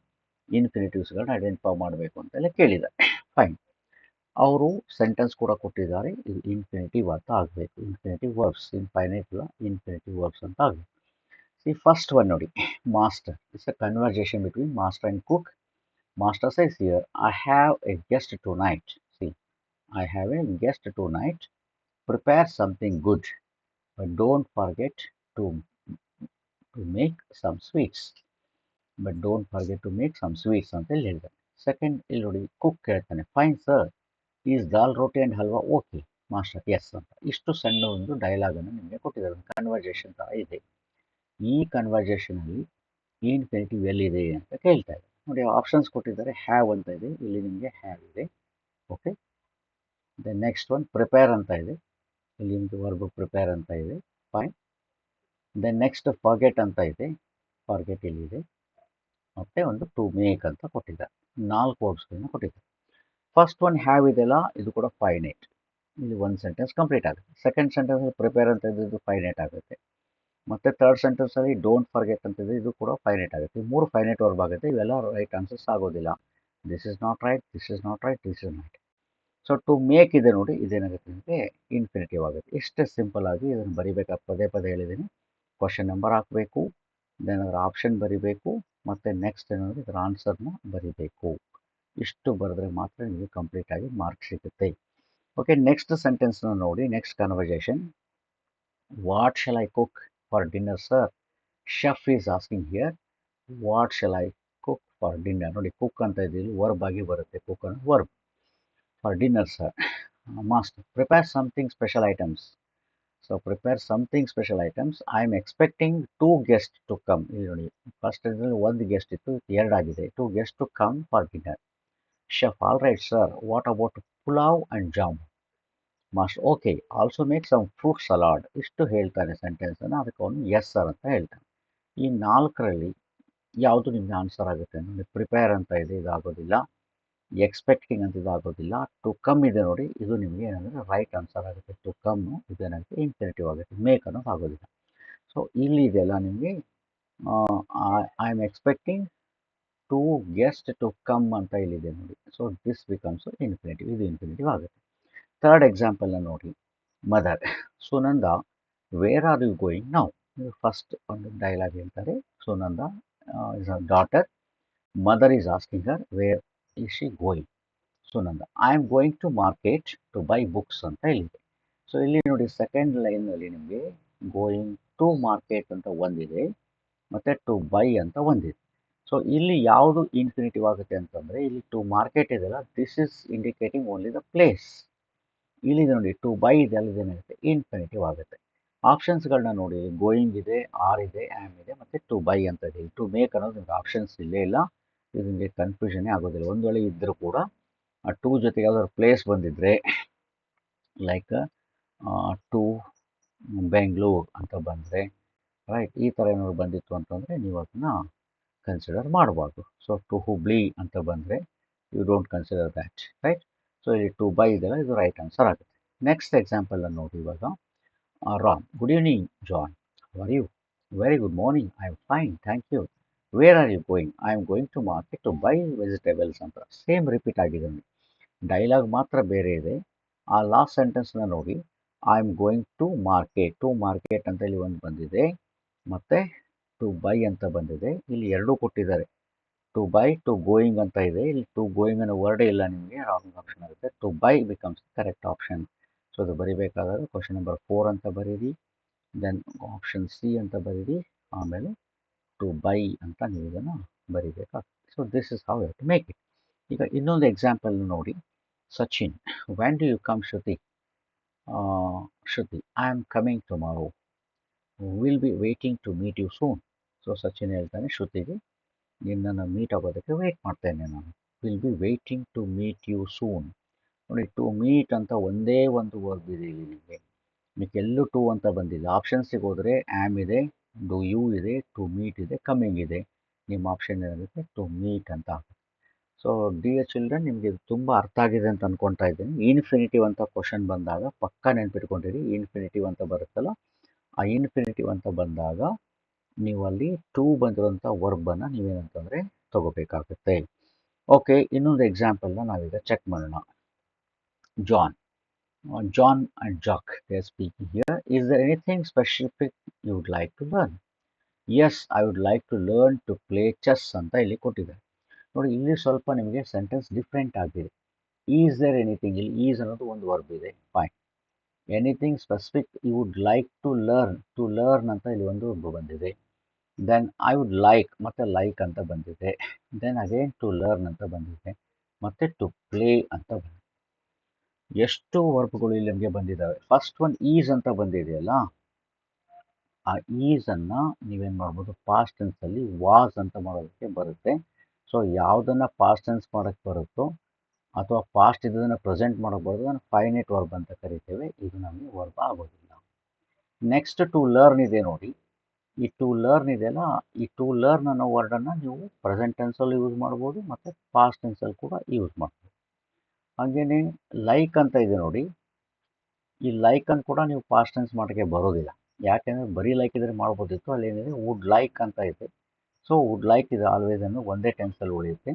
A: ಇನ್ಫಿನಿಟಿವ್ಸ್ಗಳನ್ನ ಐಡೆಂಟಿಫೈ ಮಾಡಬೇಕು ಅಂತೆಲ್ಲ ಕೇಳಿದ್ದಾರೆ. ಫೈನ್. ಅವರು ಸೆಂಟೆನ್ಸ್ ಕೂಡ ಕೊಟ್ಟಿದ್ದಾರೆ, ಇದು ಇನ್ಫಿನಿಟಿವ್ ಅಂತ ಆಗಬೇಕು. ಇನ್ಫಿನಿಟಿವ್ ವರ್ಬ್ಸ್, ಇನ್ಫೈನೈಟ್ ಇಲ್ಲ, ಇನ್ಫಿನಿಟಿವ್ ವರ್ಬ್ಸ್ ಅಂತ ಆಗಬೇಕು. ಸಿ ಫಸ್ಟ್ ಒನ್ ನೋಡಿ, master. It's a conversation between master and cook. Master says here, I have a guest tonight. See, I have a guest tonight. Prepare something good, but don't forget to make some sweets. But don't forget to make some sweets ಅಂತ ಹೇಳಿ ಹೇಳಿದ್ದಾರೆ. Second ಇಲ್ಲಿ ನೋಡಿ, cook ಕೇಳ್ತಾನೆ, fine sir, is dal roti and halwa okay? Master yes ಅಂತ. ಇಷ್ಟು ಸಣ್ಣ ಒಂದು ಡೈಲಾಗನ್ನು ನಿಮಗೆ ಕೊಟ್ಟಿದ್ದಾರೆ, ಒಂದು ಕನ್ವರ್ಜೇಷನ್ ಥರ ಇದೆ. ಈ ಕನ್ವರ್ಜೇಷನಲ್ಲಿ ಇನ್ಫಿನಿಟಿವ್ ಎಲ್ಲಿದೆ ಅಂತ ಕೇಳ್ತಾ ಇದೆ. ನೋಡಿ, ಆಪ್ಷನ್ಸ್ ಕೊಟ್ಟಿದ್ದಾರೆ. ಹ್ಯಾವ್ ಅಂತ ಇದೆ, ಇಲ್ಲಿ ನಿಮಗೆ ಹ್ಯಾವ್ ಇದೆ. Okay. Then next one prepare ಅಂತ ಇದೆ, ಇಲ್ಲಿ ನಿಮಗೆ ವರ್ಬ್ ಪ್ರಿಪೇರ್ ಅಂತ ಇದೆ. ಫೈನ್. ದೆನ್ ನೆಕ್ಸ್ಟ್ ಫರ್ಗೆಟ್ ಅಂತ ಇದೆ, ಫರ್ಗೆಟ್ ಇಲ್ಲಿದೆ. ಮತ್ತು ಒಂದು ಟು ಮೇಕ್ ಅಂತ ಕೊಟ್ಟಿದ್ದಾರೆ. 4 ವರ್ಬ್ಸ್ಗಳನ್ನ ಕೊಟ್ಟಿದ್ದಾರೆ. ಫಸ್ಟ್ ಒನ್ ಹ್ಯಾವ್ ಇದೆಲ್ಲ, ಇದು ಕೂಡ ಫೈನೈಟ್. ಇಲ್ಲಿ ಒಂದು ಸೆಂಟೆನ್ಸ್ ಕಂಪ್ಲೀಟ್ ಆಗುತ್ತೆ. ಸೆಕೆಂಡ್ ಸೆಂಟೆನ್ಸಲ್ಲಿ ಪ್ರಿಪೇರ್ ಅಂತ ಇದೆ, ಇದು ಫೈನೈಟ್ ಆಗುತ್ತೆ. ಮತ್ತು ಥರ್ಡ್ ಸೆಂಟೆನ್ಸಲ್ಲಿ ಡೋಂಟ್ ಫರ್ಗೆಟ್ ಅಂತಿದೆ, ಇದು ಕೂಡ ಫೈನೈಟ್ ಆಗುತ್ತೆ. 3 ಫೈನೈಟ್ ವರ್ಬ್ ಆಗುತ್ತೆ. ಇವೆಲ್ಲ ರೈಟ್ ಆನ್ಸರ್ಸ್ ಆಗೋದಿಲ್ಲ. This is not right, this is not right, this is right. So to make ಇದೆ ನೋಡಿ, ಇದೇನಾಗುತ್ತೆ ನಿಮಗೆ ಇನ್ಫಿನಿಟಿವ್ ಆಗುತ್ತೆ. ಇಷ್ಟೇ ಸಿಂಪಲ್ ಆಗಿ ಇದನ್ನು ಬರಿಬೇಕಾ, ಪದೇ ಪದೇ ಹೇಳಿದ್ದೀನಿ. ಕ್ವಶನ್ ನಂಬರ್ ಹಾಕಬೇಕು, ದೆನ್ ಅದರ ಆಪ್ಷನ್ ಬರಿಬೇಕು, ಮತ್ತು ನೆಕ್ಸ್ಟ್ ಏನಾದರೂ ಇದರ ಆನ್ಸರ್ನ ಬರಿಬೇಕು. ಇಷ್ಟು ಬರೆದ್ರೆ ಮಾತ್ರ ನಿಮಗೆ ಕಂಪ್ಲೀಟಾಗಿ ಮಾರ್ಕ್ ಸಿಗುತ್ತೆ. ಓಕೆ, ನೆಕ್ಸ್ಟ್ ಸೆಂಟೆನ್ಸ್ನ ನೋಡಿ. Next conversation, what shall I cook for dinner sir? Chef is asking here, what shall I cook for dinner? ನೋಡಿ, ಕುಕ್ ಅಂತ ಇದೆ, ಇಲ್ಲಿ ವರ್ಬ್ ಆಗಿ ಬರುತ್ತೆ. ಕುಕ್ ಅನ್ನೋ verb. For dinner sir. Master, prepare something special items. So prepare something special items. I am expecting 2 guest to come. ಇಲ್ಲಿ ನೋಡಿ, first ಇದರಲ್ಲಿ 1 ಗೆಸ್ಟ್ ಇತ್ತು, 2 ಆಗಿದೆ. 2 guest to come for dinner. Chef, all right sir, what about pulao and jam? Master, okay, also make some fruit salad. ಇಷ್ಟು ಹೇಳ್ತಾನೆ ಸೆಂಟೆನ್ಸನ್ನು, ಅದಕ್ಕೆ ಅವನು yes sir ಅಂತ ಹೇಳ್ತಾನೆ. ಈ 4ರಲ್ಲಿ ಯಾವುದು ನಿಮಗೆ ಆನ್ಸರ್ ಆಗುತ್ತೆ ನೋಡಿ. ಪ್ರಿಪೇರ್ ಅಂತ ಇದೆ, ಇದಾಗೋದಿಲ್ಲ. ಎಕ್ಸ್ಪೆಕ್ಟಿಂಗ್ ಅಂತ ಇದಾಗೋದಿಲ್ಲ. ಟು ಕಮ್ ಇದೆ ನೋಡಿ, ಇದು ನಿಮಗೆ ಏನಂದರೆ ರೈಟ್ ಆನ್ಸರ್ ಆಗುತ್ತೆ. ಟು ಕಮ್ ಇದೇನಾಗುತ್ತೆ ಇನ್ಫಿನಿಟಿವ್ ಆಗುತ್ತೆ. ಮೇಕ್ ಅನ್ನೋದು ಆಗೋದಿಲ್ಲ. ಸೊ ಇಲ್ಲಿ ಇದೆಲ್ಲ ನಿಮಗೆ I am expecting 2 guest to come ಅಂತ ಇಲ್ಲಿದೆ ನೋಡಿ. ಸೊ ದಿಸ್ ಬಿಕಮ್ಸ್ ಇನ್ಫಿನಿಟಿವ್, ಇದು ಇನ್ಫಿನಿಟಿವ್ ಆಗುತ್ತೆ. ಥರ್ಡ್ ಎಕ್ಸಾಂಪಲ್ನ ನೋಡಿ, mother, Sunanda, where are you going now? First ಒಂದು ಡೈಲಾಗ್ ಹೇಳ್ತಾರೆ. Sunanda is a daughter. Mother is asking her, where is she going? Sunanda, I am going to market to by books ಅಂತ ಹೇಳಿದೆ. So ಇಲ್ಲಿ ನೋಡಿ, ಸೆಕೆಂಡ್ ಲೈನಲ್ಲಿ ನಿಮಗೆ ಗೋಯಿಂಗ್ ಟು ಮಾರ್ಕೆಟ್ ಅಂತ ಒಂದಿದೆ, ಮತ್ತು ಟು ಬೈ ಅಂತ ಒಂದಿದೆ. ಸೊ ಇಲ್ಲಿ ಯಾವುದು ಇನ್ಫಿನಿಟಿವ್ ಆಗುತ್ತೆ ಅಂತಂದರೆ, ಇಲ್ಲಿ ಟು ಮಾರ್ಕೆಟ್ ಇದೆಯಲ್ಲ, this is indicating only the place. ಇಲ್ಲಿದೆ ನೋಡಿ, ಟು ಬೈ ಇದೆ, ಅಲ್ಲಿದೇನಾಗುತ್ತೆ ಇನ್ಫಿನಿಟಿವ್ ಆಗುತ್ತೆ. ಆಪ್ಷನ್ಸ್ಗಳನ್ನ ನೋಡಿ, ಗೋಯಿಂಗ್ ಇದೆ, ಆರ್ ಇದೆ, ಆ್ಯಮ್ ಇದೆ, ಮತ್ತು ಟು ಬೈ ಅಂತ ಇದೆ. ಟು ಮೇಕ್ ಅನ್ನೋದು ನಿಮಗೆ ಆಪ್ಷನ್ಸ್ ಇಲ್ಲೇ ಇಲ್ಲ. ಇದು ನಿಮಗೆ ಕನ್ಫ್ಯೂಷನ್ನೇ ಆಗೋದಿಲ್ಲ. ಒಂದು ವೇಳೆ ಇದ್ದರೂ ಕೂಡ ಆ ಟು ಜೊತೆಗೆ ಯಾವ್ದಾದ್ರು ಪ್ಲೇಸ್ ಬಂದಿದ್ದರೆ, ಲೈಕ್ ಟು ಬೆಂಗಳೂರು ಅಂತ ಬಂದರೆ, ರೈಟ್, ಈ ಥರ ಏನಾದ್ರು ಬಂದಿತ್ತು ಅಂತಂದರೆ ನೀವು ಅದನ್ನ ಕನ್ಸಿಡರ್ ಮಾಡಬಾರ್ದು. ಸೊ ಟು ಹುಬ್ಳಿ ಅಂತ ಬಂದರೆ you don't consider that, right. So ಇಲ್ಲಿ ಟು ಬೈ ಇದೆಲ್ಲ, ಇದು ರೈಟ್ ಆನ್ಸರ್ ಆಗುತ್ತೆ. ನೆಕ್ಸ್ಟ್ ಎಕ್ಸಾಂಪಲನ್ನು ನೋಡಿ ಇವಾಗ. Ram, good evening John, How are you? Very good morning. I'm fine, thank you. Where are you going? I'm going to market to buy vegetables ಅಂತ same repeat ಆಗಿದೆ ನೋಡಿ. Dialogue ಮಾತ್ರ ಬೇರೆ ಇದೆ. ಆ ಲಾಸ್ಟ್ ಸೆಂಟೆನ್ಸ್ನ ನೋಡಿ, I am going to market ಅಂತ ಇಲ್ಲಿ ಒಂದು ಬಂದಿದೆ, ಮತ್ತು ಟು ಬೈ ಅಂತ ಬಂದಿದೆ. ಇಲ್ಲಿ ಎರಡೂ ಕೊಟ್ಟಿದ್ದಾರೆ. ಟು ಬೈ ಟು ಗೋಯಿಂಗ್ ಅಂತ ಇದೆ. ಇಲ್ಲಿ ಟು ಗೋಯಿಂಗ್ ಅನ್ನೋ ವರ್ಡೇ ಇಲ್ಲ, ನಿಮಗೆ ರಾಂಗ್ ಆಪ್ಷನ್ ಆಗುತ್ತೆ. To buy becomes correct option. So ಅದು ಬರಿಬೇಕಾದಾಗ ಕ್ವಶನ್ ನಂಬರ್ 4 ಅಂತ ಬರೀರಿ, ದೆನ್ ಆಪ್ಷನ್ ಸಿ ಅಂತ ಬರೀರಿ, ಆಮೇಲೆ ಟು ಬೈ ಅಂತ ನೀವು ಇದನ್ನು ಬರಿಬೇಕಾಗ್ತದೆ. So this is how you to make it. ಈಗ ಇನ್ನೊಂದು ಎಕ್ಸಾಂಪಲ್ ನೋಡಿ. Sachin, when do you come Shruti? Shruti, I am coming tomorrow, will be waiting to meet you soon. So Sachin ಹೇಳ್ತಾನೆ ಶ್ರುತಿಗೆ, ನಿನ್ನನ್ನು ಮೀಟ್ ಆಗೋದಕ್ಕೆ ವೆಯ್ಟ್ ಮಾಡ್ತೇನೆ ನಾನು. Will be waiting to meet you soon. ನೋಡಿ, ಟು ಮೀಟ್ ಅಂತ ಒಂದೇ ಒಂದು ವರ್ಬ್ ಇದೆ ಇಲ್ಲಿ ನಿಮಗೆ. ಎಲ್ಲೂ ಟು ಅಂತ ಬಂದಿಲ್ಲ. ಆಪ್ಷನ್ಸಿಗೆ ಹೋದರೆ ಆ್ಯಮ್ ಇದೆ, ಡು ಯು ಇದೆ, ಟು ಮೀಟ್ ಇದೆ, ಕಮ್ಮಿಂಗ್ ಇದೆ. ನಿಮ್ಮ ಆಪ್ಷನ್ ಏನಾಗುತ್ತೆ? ಟು ಮೀಟ್ ಅಂತ ಆಗುತ್ತೆ. ಸೊ ಡಿಯರ್ ಚಿಲ್ಡ್ರನ್, ನಿಮಗೆ ಇದು ತುಂಬ ಅರ್ಥ ಆಗಿದೆ ಅಂತ ಅಂದ್ಕೊಳ್ತಾ ಇದ್ದೀನಿ. ಇನ್ಫಿನಿಟಿವ್ ಅಂತ ಕ್ವಶನ್ ಬಂದಾಗ ಪಕ್ಕ ನೆನ್ಪಿಟ್ಕೊಂಡಿರಿ. ಇನ್ಫಿನಿಟಿವ್ ಅಂತ ಬರುತ್ತಲ್ಲ, ಆ ಇನ್ಫಿನಿಟಿವ್ ಅಂತ ಬಂದಾಗ ನೀವು ಅಲ್ಲಿ ಟು ಬಂದಿರೋಂಥ ವರ್ಬನ್ನು ನೀವೇನಂತಂದರೆ ತಗೋಬೇಕಾಗುತ್ತೆ. ಓಕೆ, ಇನ್ನೊಂದು ಎಕ್ಸಾಂಪಲ್ನ ನಾವೀಗ ಚೆಕ್ ಮಾಡೋಣ. John and Jock, they are speaking here. Is there anything specific you would like to learn? Yes, I would like to learn to play chess ಅಂತ ಇಲ್ಲಿ ಕೊಟ್ಟಿದ್ದಾರೆ. ನೋಡಿ, ಇಲ್ಲಿ ಸ್ವಲ್ಪ ನಿಮಗೆ ಸೆಂಟೆನ್ಸ್ ಡಿಫ್ರೆಂಟ್ ಆಗಿದೆ. ಈಸ್ ದೇರ್ ಎನಿಥಿಂಗ್, ಇಲ್ಲಿ ಈಸ್ ಅನ್ನೋದು ಒಂದು ವರ್ಬ್ ಇದೆ, fine. Anything specific you would like to learn ಅಂತ ಇಲ್ಲಿ ಒಂದು ವರ್ಬ್ ಬಂದಿದೆ. ದೆನ್ ಐ ವುಡ್ ಲೈಕ್, ಮತ್ತೆ ಲೈಕ್ ಅಂತ ಬಂದಿದೆ. ದೆನ್ ಅಗೇನ್ ಟು ಲರ್ನ್ ಅಂತ ಬಂದಿದೆ, ಮತ್ತೆ ಟು ಪ್ಲೇ ಅಂತ ಬಂದಿದೆ. ಎಷ್ಟು ವರ್ಬ್ಗಳು ಇಲ್ಲಿ ನಮಗೆ ಬಂದಿದ್ದಾವೆ. ಫಸ್ಟ್ ಒನ್ ಈಸ್ ಅಂತ ಬಂದಿದೆಯಲ್ಲ, ಆ ಈಸನ್ನು ನೀವೇನು ಮಾಡ್ಬೋದು, ಪಾಸ್ಟ್ ಟೆನ್ಸಲ್ಲಿ ವಾಸ್ ಅಂತ ಮಾಡೋದಕ್ಕೆ ಬರುತ್ತೆ. ಸೊ ಯಾವುದನ್ನು ಪಾಸ್ಟ್ ಟೆನ್ಸ್ ಮಾಡೋಕ್ಕೆ ಬರುತ್ತೋ ಅಥವಾ ಪಾಸ್ಟ್ ಇದ್ದದನ್ನು ಪ್ರೆಸೆಂಟ್ ಮಾಡೋಕ್ಕೆ ಬರೋದು ಅದನ್ನು ಫೈನೈಟ್ ವರ್ಬ್ ಅಂತ ಕರಿತೇವೆ. ಇದು ನಮಗೆ ವರ್ಬ್ ಆಗೋದಿಲ್ಲ. ನೆಕ್ಸ್ಟ್ ಟು ಲರ್ನ್ ಇದೆ ನೋಡಿ. ಈ ಟು ಲರ್ನ್ ಇದೆಯಲ್ಲ, ಈ ಟು ಲರ್ನ್ ಅನ್ನೋ ವರ್ಡನ್ನು ನೀವು ಪ್ರೆಸೆಂಟ್ ಟೆನ್ಸಲ್ಲಿ ಯೂಸ್ ಮಾಡ್ಬೋದು ಮತ್ತು ಪಾಸ್ಟ್ ಟೆನ್ಸಲ್ಲಿ ಕೂಡ ಯೂಸ್ ಮಾಡ್ಬೋದು. ಹಾಗೆಯೇ ಲೈಕ್ ಅಂತ ಇದೆ ನೋಡಿ. ಈ ಲೈಕನ್ನು ಕೂಡ ನೀವು ಪಾಸ್ಟ್ ಟೆನ್ಸ್ ಮಾಡೋಕ್ಕೆ ಬರೋದಿಲ್ಲ. ಯಾಕೆಂದರೆ ಬರೀ ಲೈಕ್ ಇದ್ರೆ ಮಾಡ್ಬೋದಿತ್ತು. ಅಲ್ಲಿ ಏನಿದೆ, ವುಡ್ ಲೈಕ್ ಅಂತ ಇದೆ. ಸೊ ವುಡ್ ಲೈಕ್ ಇದೆ ಆಲ್ವೇಸ್ ಅನ್ನು ಒಂದೇ ಟೆನ್ಸಲ್ಲಿ ಉಳಿಯುತ್ತೆ.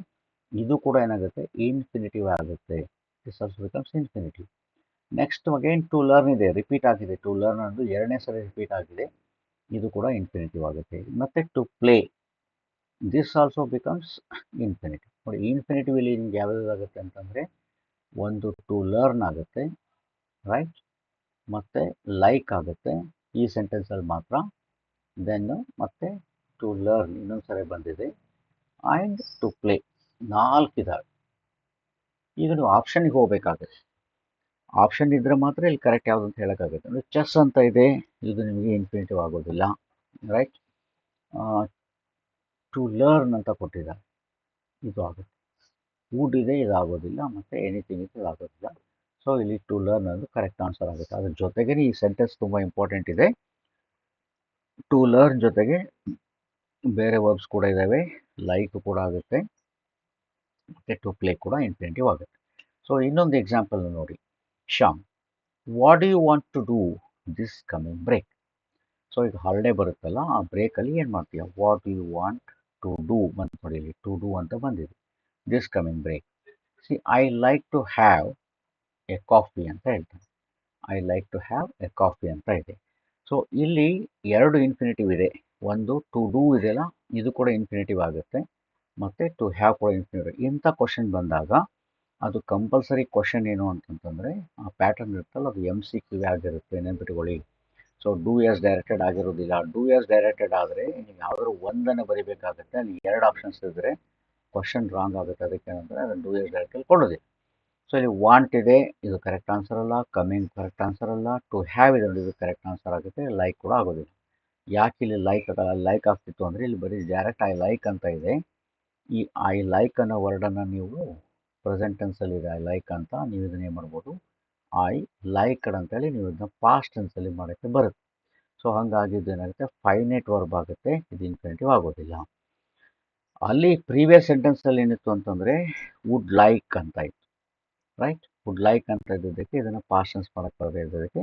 A: ಇದು ಕೂಡ ಏನಾಗುತ್ತೆ, ಇನ್ಫಿನಿಟಿವ್ ಆಗುತ್ತೆ. This also becomes infinitive. Next again to learn ಇದೆ, ರಿಪೀಟ್ ಆಗಿದೆ. ಟು ಲರ್ನ್ ಅನ್ನೋದು ಎರಡನೇ ಸರಿ ರಿಪೀಟ್ ಆಗಿದೆ. ಇದು ಕೂಡ ಇನ್ಫಿನಿಟಿವ್ ಆಗುತ್ತೆ. ಮತ್ತು to play, this also becomes infinitive. ನೋಡಿ, ಇನ್ಫಿನಿಟಿವ್ ಇಲ್ಲಿ ನಿಮ್ಗೆ ಯಾವುದಾಗುತ್ತೆ ಅಂತಂದರೆ, ಒಂದು ಟು ಲರ್ನ್ ಆಗುತ್ತೆ, ರೈಟ್, ಮತ್ತು ಲೈಕ್ ಆಗುತ್ತೆ ಈ ಸೆಂಟೆನ್ಸಲ್ಲಿ ಮಾತ್ರ. ದೆನ್ನು ಮತ್ತೆ ಟು ಲರ್ನ್ ಇನ್ನೊಂದು ಸರಿ ಬಂದಿದೆ, ಆ್ಯಂಡ್ ಟು ಪ್ಲೇ, 4 ಇದ್ದಾವೆ. ಈಗ ನೀವು ಆಪ್ಷನ್ಗೆ ಹೋಗಬೇಕಾಗುತ್ತೆ. ಆಪ್ಷನ್ ಇದ್ದರೆ ಮಾತ್ರ ಇಲ್ಲಿ ಕರೆಕ್ಟ್ ಯಾವುದು ಅಂತ ಹೇಳೋಕ್ಕಾಗುತ್ತೆ. ಅಂದರೆ ಚೆಸ್ ಅಂತ ಇದೆ, ಇದು ನಿಮಗೆ ಇನ್ಫಿನಿಟಿವ್ ಆಗೋದಿಲ್ಲ, ರೈಟ್. ಟು ಲರ್ನ್ ಅಂತ ಕೊಟ್ಟಿದ್ದಾರೆ, ಇದು ಆಗುತ್ತೆ. ವುಡ್ ಇದೆ, ಇದು ಆಗೋದಿಲ್ಲ, ಮತ್ತು ಎನಿಥಿಂಗ್ ಇದು ಆಗೋದಿಲ್ಲ. ಸೊ ಇಲ್ಲಿ ಟು ಲರ್ನ್ ಅನ್ನೋದು ಕರೆಕ್ಟ್ ಆನ್ಸರ್ ಆಗುತ್ತೆ. ಅದ್ರ ಜೊತೆಗೆ ಈ ಸೆಂಟೆನ್ಸ್ ತುಂಬ ಇಂಪಾರ್ಟೆಂಟ್ ಇದೆ. ಟು ಲರ್ನ್ ಜೊತೆಗೆ ಬೇರೆ ವರ್ಬ್ಸ್ ಕೂಡ ಇದ್ದಾವೆ. ಲೈಕ್ ಕೂಡ ಆಗುತ್ತೆ, ಮತ್ತು ಟು ಪ್ಲೇ ಕೂಡ ಇನ್ಫಿನಿಟಿವ್ ಆಗುತ್ತೆ. ಸೊ ಇನ್ನೊಂದು ಎಕ್ಸಾಂಪಲ್ ನೋಡಿ. Shyam, what do you want to do this coming break? So ಈಗ ಹಾಲಿಡೇ ಬರುತ್ತಲ್ಲ, ಆ ಬ್ರೇಕಲ್ಲಿ ಏನು ಮಾಡ್ತೀಯ? What do you want to do ಬಂದು ನೋಡಿ, ಇಲ್ಲಿ ಟು ಡೂ ಅಂತ ಬಂದಿದೆ. This coming break, see I like to have a coffee ಅಂತ ಹೇಳ್ತಾರೆ. I like to have a coffee ಅಂತ ಇದೆ. ಸೊ ಇಲ್ಲಿ ಎರಡು ಇನ್ಫಿನಿಟಿವ್ ಇದೆ. ಒಂದು ಟು ಡೂ ಇದೆಯಲ್ಲ, ಇದು ಕೂಡ ಇನ್ಫಿನಿಟಿವ್ ಆಗುತ್ತೆ, ಮತ್ತು ಟು ಹ್ಯಾವ್ ಕೂಡ ಇನ್ಫಿನಿಟಿವ್. ಇಂಥ ಕ್ವಶನ್ ಬಂದಾಗ ಅದು ಕಂಪಲ್ಸರಿ ಕ್ವಶನ್ ಏನು ಅಂತಂತಂದರೆ, ಆ ಪ್ಯಾಟರ್ನ್ ಇರುತ್ತಲ್ಲ, ಅದು MCQ ಆಗಿರುತ್ತೆ, ನೆನ್ಪಿಟ್ಕೊಳ್ಳಿ. ಸೊ ಡೂ ಎಸ್ ಡೈರೆಕ್ಟೆಡ್ ಆಗಿರೋದಿಲ್ಲ. ಡೂ ಎಸ್ ಡೈರೆಕ್ಟೆಡ್ ಆದರೆ ನೀವು ಯಾವುದಾದ್ರು ಒಂದನ್ನು ಬರೀಬೇಕಾಗುತ್ತೆ. ಅಲ್ಲಿ 2 ಆಪ್ಷನ್ಸ್ ಇದ್ದರೆ ಕ್ವಶನ್ ರಾಂಗ್ ಆಗುತ್ತೆ. ಅದಕ್ಕೆ ಏನಂದರೆ ಅದನ್ನು ಡೂ ಎಸ್ ಡೈರೆಕ್ಟಲ್ಲಿ ಕೊಡೋದಿಲ್ಲ. ಸೊ ಇಲ್ಲಿ ವಾಂಟ್ ಇದೆ, ಇದು ಕರೆಕ್ಟ್ ಆನ್ಸರ್ ಅಲ್ಲ. ಕಮಿಂಗ್ ಕರೆಕ್ಟ್ ಆನ್ಸರ್ ಅಲ್ಲ. ಟು ಹ್ಯಾವ್ ಇದೆ ನೋಡಿ, ಇದು ಕರೆಕ್ಟ್ ಆನ್ಸರ್ ಆಗುತ್ತೆ. ಲೈಕ್ ಕೂಡ ಆಗೋದಿಲ್ಲ. ಯಾಕೆ ಇಲ್ಲಿ ಲೈಕ್ ಆಗಲ್ಲ? ಲೈಕ್ ಆಗ್ತಿತ್ತು ಅಂದರೆ ಇಲ್ಲಿ ಬರೀ ಡೈರೆಕ್ಟ್ ಐ ಲೈಕ್ ಅಂತ ಇದೆ. ಈ ಐ ಲೈಕ್ ಅನ್ನೋ ವರ್ಡನ್ನು ನೀವು ಪ್ರೆಸೆಂಟ್ ಟೆನ್ಸಲ್ಲಿ ಇದೆ ಐ ಲೈಕ್ ಅಂತ, ನೀವು ಇದನ್ನ ಏನು ಮಾಡ್ಬೋದು, ಐ ಲೈಕ್ಡ್ ಅಂತೇಳಿ ನೀವು ಇದನ್ನ ಪಾಸ್ಟ್ ಟೆನ್ಸಲ್ಲಿ ಮಾಡೋಕ್ಕೆ ಬರುತ್ತೆ. ಸೊ ಹಾಗಾಗಿ ಇದು ಏನಾಗುತ್ತೆ, ಫೈನೈಟ್ ವರ್ಬ್ ಆಗುತ್ತೆ, ಇದು ಇನ್ಫಿನಿಟಿವ್ ಆಗೋದಿಲ್ಲ. ಅಲ್ಲಿ ಪ್ರೀವಿಯಸ್ ಸೆಂಟೆನ್ಸಲ್ಲಿ ಏನಿತ್ತು ಅಂತಂದರೆ ವುಡ್ ಲೈಕ್ ಅಂತ ಇತ್ತು, ರೈಟ್. ವುಡ್ ಲೈಕ್ ಅಂತ ಇದ್ದದಕ್ಕೆ ಇದನ್ನು ಪಾಸ್ಟ್ ಟೆನ್ಸ್ ಮಾಡೋಕ್ಕೆ ಬರದೇ ಇದ್ದದಕ್ಕೆ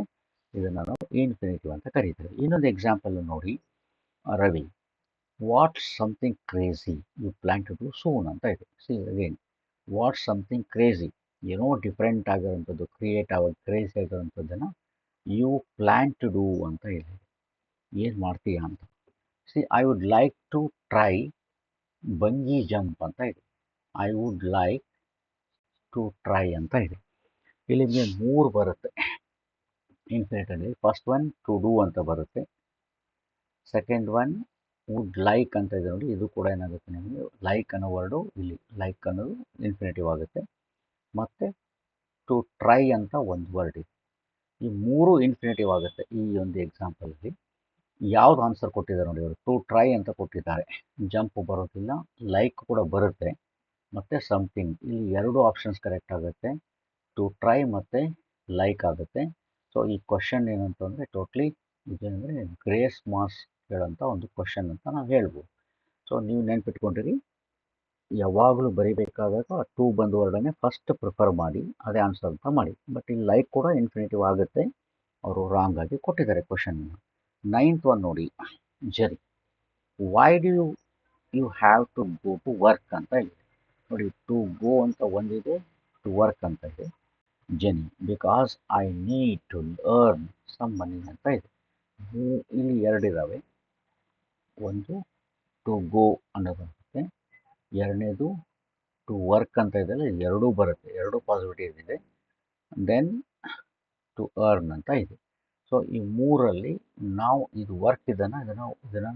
A: ಇದನ್ನು ನಾವು ಇನ್ಫಿನಿಟಿವ್ ಅಂತ ಕರೀತೇವೆ. ಇನ್ನೊಂದು ಎಕ್ಸಾಂಪಲ್ ನೋಡಿ, Ravi, what something crazy you plan to do soon ಅಂತ ಇದೆ. See again, what something crazy, ಏನೋ ಡಿಫ್ರೆಂಟ್ ಆಗಿರೋಂಥದ್ದು, ಕ್ರಿಯೇಟ್ ಆಗಿ ಕ್ರೇಜಿ ಆಗಿರೋಂಥದ್ದನ್ನು ಯು ಪ್ಲ್ಯಾನ್ ಟು ಡೂ ಅಂತ ಇದೆ. ಏನು ಮಾಡ್ತೀಯಾ ಅಂತ. See I would like to try bungee jump ಅಂತ ಇದೆ. I would like to try ಅಂತ ಇದೆ. ಇಲ್ಲಿ ನಿಮಗೆ 3 ಬರುತ್ತೆ ಇನ್ಫಿನಿಟಲ್ಲಿ. ಫಸ್ಟ್ ಒನ್ ಟು ಡೂ ಅಂತ ಬರುತ್ತೆ. ಸೆಕೆಂಡ್ ಒನ್ ವುಡ್ ಲೈಕ್ ಅಂತ ಇದೆ ನೋಡಿ, ಇದು ಕೂಡ ಏನಾಗುತ್ತೆ ನಿಮಗೆ ಲೈಕ್ ಅನ್ನೋ ವರ್ಡು ಇಲ್ಲಿ ಲೈಕ್ ಅನ್ನೋದು ಇನ್ಫಿನಿಟಿವ್ ಆಗುತ್ತೆ. ಮತ್ತು ಟು ಟ್ರೈ ಅಂತ ಒಂದು ವರ್ಡ್ ಇದೆ. ಈ 3 ಇನ್ಫಿನಿಟಿವ್ ಆಗುತ್ತೆ ಈ ಒಂದು ಎಕ್ಸಾಂಪಲಲ್ಲಿ. ಯಾವ್ದು ಆನ್ಸರ್ ಕೊಟ್ಟಿದ್ದಾರೆ ನೋಡಿ ಅವರು, ಟು ಟ್ರೈ ಅಂತ ಕೊಟ್ಟಿದ್ದಾರೆ. ಜಂಪ್ ಬರೋದಿಲ್ಲ, ಲೈಕ್ ಕೂಡ ಬರುತ್ತೆ, ಮತ್ತು ಸಮಥಿಂಗ್. ಇಲ್ಲಿ 2 ಆಪ್ಷನ್ಸ್ ಕರೆಕ್ಟ್ ಆಗುತ್ತೆ, ಟು ಟ್ರೈ ಮತ್ತು ಲೈಕ್ ಆಗುತ್ತೆ. ಸೊ ಈ ಕ್ವಶನ್ ಏನಂತಂದರೆ ಟೋಟ್ಲಿ ಇದೇನೆಂದರೆ ಗ್ರೇಸ್ ಮಾರ್ಕ್ಸ್ ಹೇಳೋಂಥ ಒಂದು ಕ್ವಶನ್ ಅಂತ ನಾವು ಹೇಳ್ಬೋದು. ಸೊ ನೀವು ನೆನ್ಪಿಟ್ಕೊಂಡಿರಿ, ಯಾವಾಗಲೂ ಬರೀಬೇಕಾದಾಗ ಟು ಬಂದು ವರ್ಡನ್ನೇ ಫಸ್ಟ್ ಪ್ರಿಫರ್ ಮಾಡಿ ಅದೇ ಆನ್ಸರ್ ಅಂತ ಮಾಡಿ. ಬಟ್ ಇಲ್ಲಿ ಲೈಕ್ ಕೂಡ ಇನ್ಫಿನಿಟಿವ್ ಆಗುತ್ತೆ, ಅವರು ರಾಂಗ್ ಆಗಿ ಕೊಟ್ಟಿದ್ದಾರೆ ಕ್ವಶನ್ನ. 9th ಒನ್ ನೋಡಿ, Jerry, why do you have to go to work ಅಂತ ಇದೆ ನೋಡಿ. ಟು ಗೋ ಅಂತ ಒಂದಿದೆ, ಟು ವರ್ಕ್ ಅಂತ ಇದೆ. ಜನಿ, because I need to earn some money ಅಂತ ಇದೆ. ಇಲ್ಲಿ 2 ಇದ್ದಾವೆ. ಒಂದು ಟು ಗೋ ಅನ್ನೋದು ಬರುತ್ತೆ, ಎರಡನೇದು ಟು ವರ್ಕ್ ಅಂತ ಇದೆಯಲ್ಲ, 2 ಬರುತ್ತೆ, 2 ಪಾಸಿಬಿಲಿಟೀಸ್ ಇದೆ. ದೆನ್ ಟು ಅರ್ನ್ ಅಂತ ಇದೆ. ಸೊ ಈ 3ರಲ್ಲಿ ನಾವು ಇದು ವರ್ಕ್ ಇದನ್ನು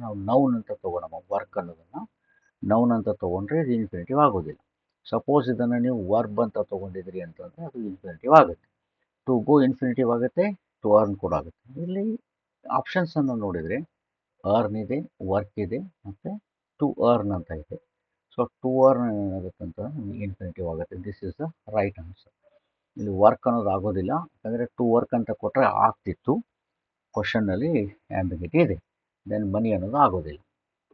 A: ನಾವು ನೌನ್ ಅಂತ ತೊಗೊಳಮ್ಮ. ವರ್ಕ್ ಅನ್ನೋದನ್ನು ನೌನ್ ಅಂತ ತೊಗೊಂಡ್ರೆ ಇದು ಇನ್ಫಿನಿಟಿವ್ ಆಗೋದಿಲ್ಲ. ಸಪೋಸ್ ಇದನ್ನು ನೀವು ವರ್ಬ್ ಅಂತ ತೊಗೊಂಡಿದ್ರಿ ಅಂತಂದರೆ ಅದು ಇನ್ಫಿನಿಟಿವ್ ಆಗುತ್ತೆ. ಟು ಗೋ ಇನ್ಫಿನಿಟಿವ್ ಆಗುತ್ತೆ, ಟು ಅರ್ನ್ ಕೂಡ ಆಗುತ್ತೆ. ಇಲ್ಲಿ ಆಪ್ಷನ್ಸನ್ನು ನೋಡಿದರೆ ಅರ್ನ್ ಇದೆ, ವರ್ಕ್ ಇದೆ, ಮತ್ತು ಟು ಅರ್ನ್ ಅಂತ ಇದೆ. ಸೊ ಟು ಅರ್ನ್ ಏನಾಗುತ್ತೆ ಅಂತ ಇನ್ಫಿನಿಟಿವ್ ಆಗುತ್ತೆ. This is the right answer. ಇಲ್ಲಿ ವರ್ಕ್ ಅನ್ನೋದು ಆಗೋದಿಲ್ಲ, ಯಾಕಂದರೆ ಟು ವರ್ಕ್ ಅಂತ ಕೊಟ್ಟರೆ ಆಗ್ತಿತ್ತು, ಕ್ವಶನ್ನಲ್ಲಿ ಆ್ಯಂಬಿಗಿಟಿ ಇದೆ. ದೆನ್ ಮನಿ ಅನ್ನೋದು ಆಗೋದಿಲ್ಲ.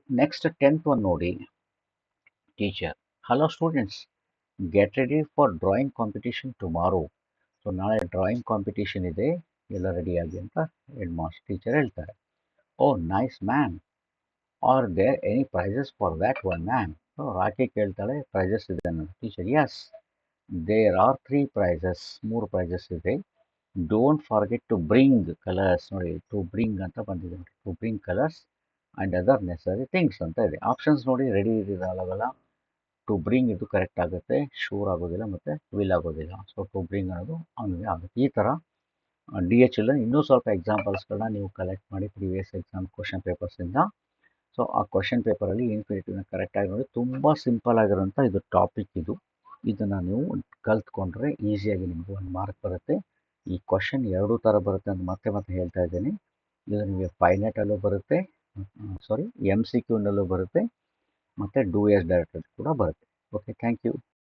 A: ನೆಕ್ಸ್ಟ್ 10th ಒನ್ ನೋಡಿ, teacher, hello students, get ready for drawing competition tomorrow. So ನಾಳೆ ಡ್ರಾಯಿಂಗ್ ಕಾಂಪಿಟೇಷನ್ ಇದೆ, ಎಲ್ಲ ರೆಡಿಯಾಗಿ ಅಂತ ಹೆಡ್ ಮಾಸ್ಟರ್ ಟೀಚರ್ ಹೇಳ್ತಾರೆ. Oh nice ma'am, are there any prizes for that one ma'am. So Rocky ಕೇಳ್ತಾಳೆ, prizes ಇದೆ ಅನ್ನೋದು. Teacher, yes there are 3 prizes, 3 prizes ಇದೆ. Don't forget to bring colours. ನೋಡಿ, ಟು ಬ್ರಿಂಗ್ ಅಂತ ಬಂದಿದೆ ನೋಡಿ, to bring colours and other ನೆಸರಿ things ಅಂತ ಇದೆ. ಆಪ್ಷನ್ಸ್ ನೋಡಿ, ರೆಡಿ ಇರೋದಲ್ಲ, ಟು ಬ್ರಿಂಗ್ ಇದು ಕರೆಕ್ಟ್ ಆಗುತ್ತೆ, ಶೂರ್ ಆಗೋದಿಲ್ಲ, ಮತ್ತು ವಿಲ್ ಆಗೋದಿಲ್ಲ. ಸೊ ಟು ಬ್ರಿಂಗ್ ಅನ್ನೋದು ಅವನಿಗೆ ಆಗುತ್ತೆ. ಈ ಥರ DH ಇನ್ನೂ ಸ್ವಲ್ಪ ಎಕ್ಸಾಂಪಲ್ಸ್ಗಳನ್ನ ನೀವು ಕಲೆಕ್ಟ್ ಮಾಡಿ ಪ್ರೀವಿಯಸ್ ಎಕ್ಸಾಮ್ ಕ್ವಶನ್ ಪೇಪರ್ಸಿಂದ. ಸೊ ಆ ಕ್ವಶನ್ ಪೇಪರಲ್ಲಿ ಇನ್ಫಿನಿಟಿವ್ನ ಕರೆಕ್ಟಾಗಿ ನೋಡಿ, ತುಂಬ ಸಿಂಪಲ್ ಆಗಿರೋಂಥ ಇದು ಟಾಪಿಕ್ ಇದು. ಇದನ್ನು ನೀವು ಕಲ್ತ್ಕೊಂಡ್ರೆ ಈಸಿಯಾಗಿ ನಿಮಗೆ 1 ಮಾರ್ಕ್ ಬರುತ್ತೆ. ಈ ಕ್ವಶನ್ 2 ಥರ ಬರುತ್ತೆ ಅಂತ ಮತ್ತೆ ಹೇಳ್ತಾ ಇದ್ದೀನಿ. ಇದು ನಿಮಗೆ ಫೈನೆಟಲ್ಲೂ ಬರುತ್ತೆ, MCQನಲ್ಲೂ ಬರುತ್ತೆ, ಮತ್ತು ಡೂ ಎಸ್ ಡೈರೆಕ್ಟೆಡ್ ಕೂಡ ಬರುತ್ತೆ. Okay, thank you.